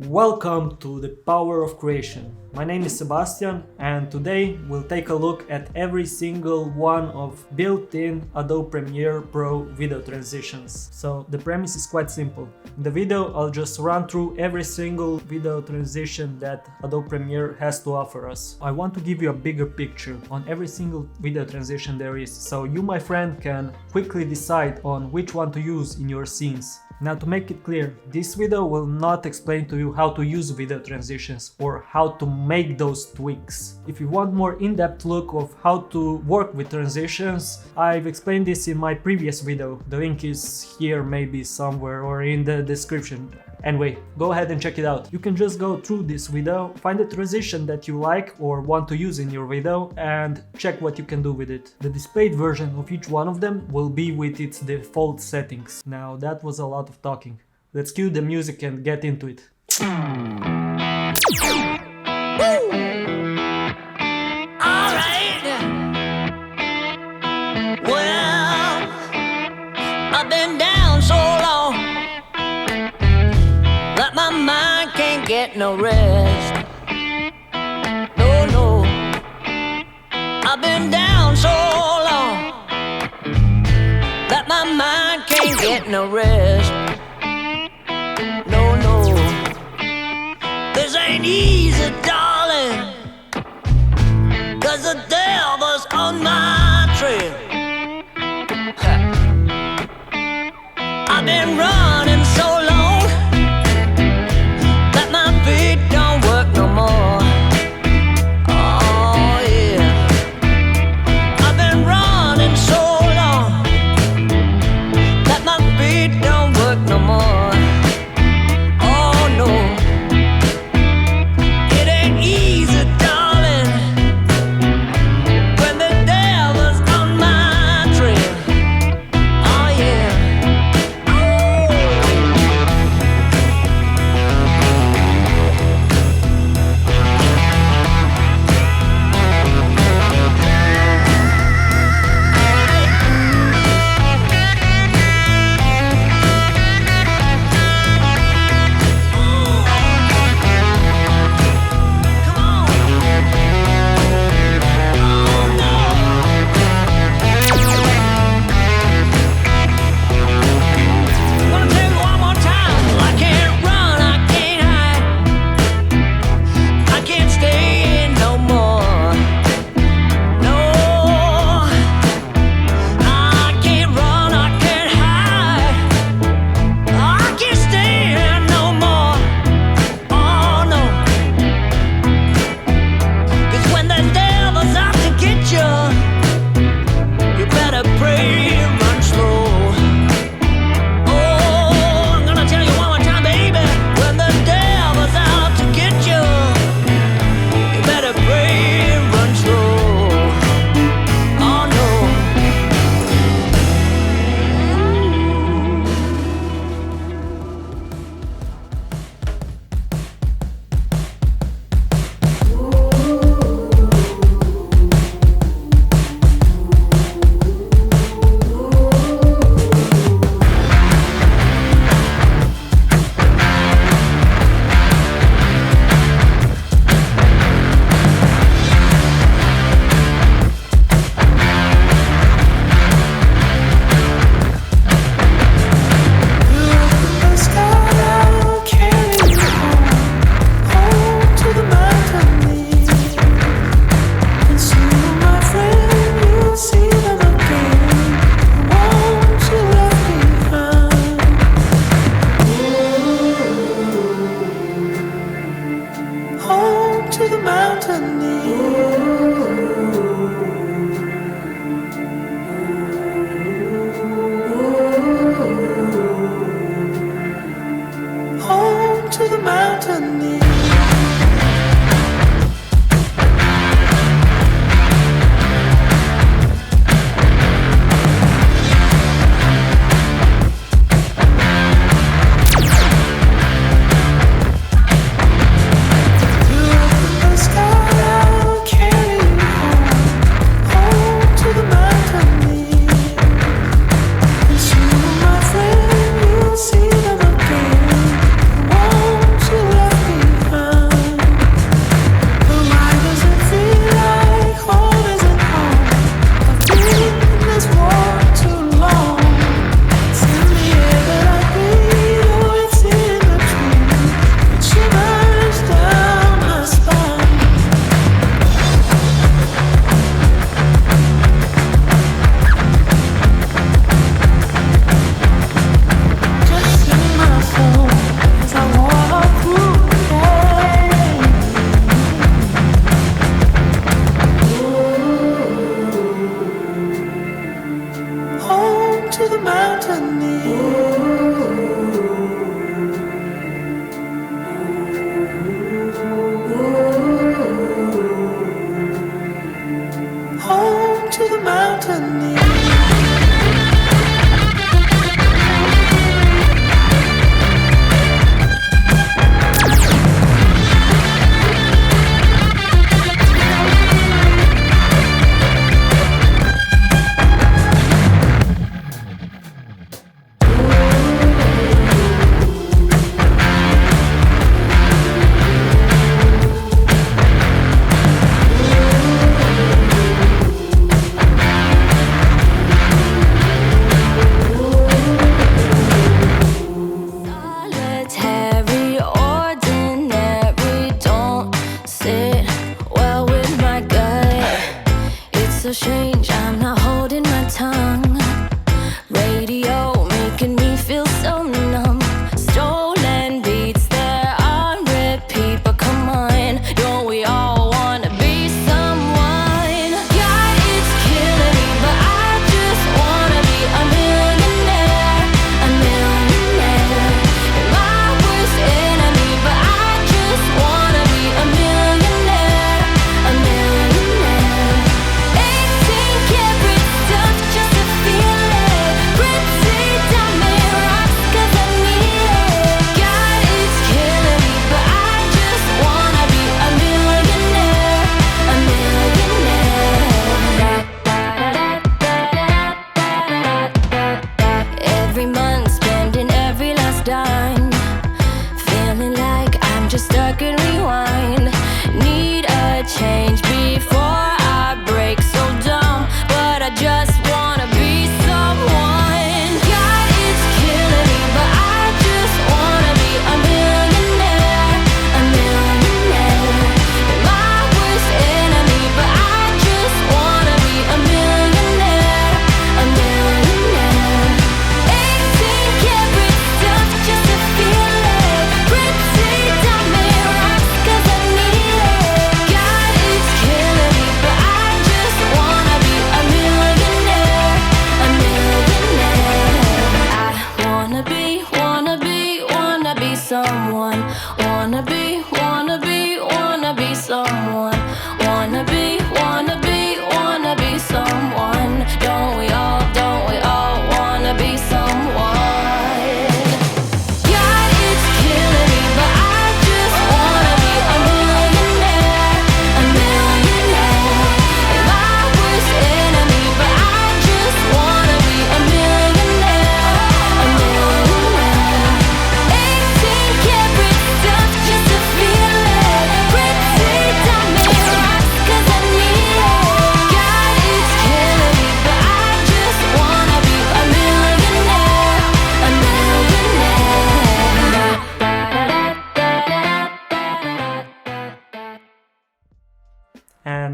Welcome to the Power of Creation. My name is Sebastian and today we'll take a look at every single one of built-in Adobe Premiere Pro video transitions. So the premise is quite simple. In the video I'll just run through every single video transition that Adobe Premiere has to offer us. I want to give you a bigger picture on every single video transition there is, so you, my friend, can quickly decide on which one to use in your scenes. Now, to make it clear, this video will not explain to you how to use video transitions or how to make those tweaks. If you want more in-depth look of how to work with transitions, I've explained this in my previous video. The link is here maybe somewhere or in the description. Anyway, go ahead and check it out. You can just go through this video, find a transition that you like or want to use in your video and check what you can do with it. The displayed version of each one of them will be with its default settings. Now that was a lot of talking. Let's cue the music and get into it. Well, I've been down so long that my mind can't get no rest. No, I've been down so long that my mind can't get no rest. No, this ain't easy, darling, 'cause the devil's on my trail. I've been running so long that my feet don't work no more. Oh yeah, I've been running so long that my feet don't work no more. Oh no, it ain't easy, darling, when the devil's on my trail. Oh yeah.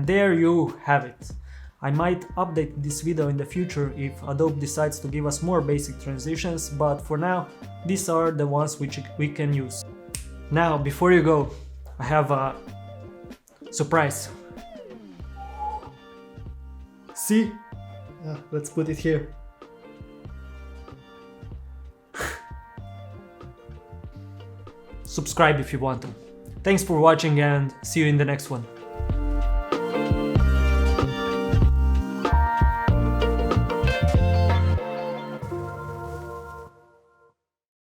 And there you have it. I might update this video in the future if Adobe decides to give us more basic transitions, but for now, these are the ones which we can use. Now, before you go, I have a surprise. See? Let's put it here. Subscribe if you want to. Thanks for watching and see you in the next one.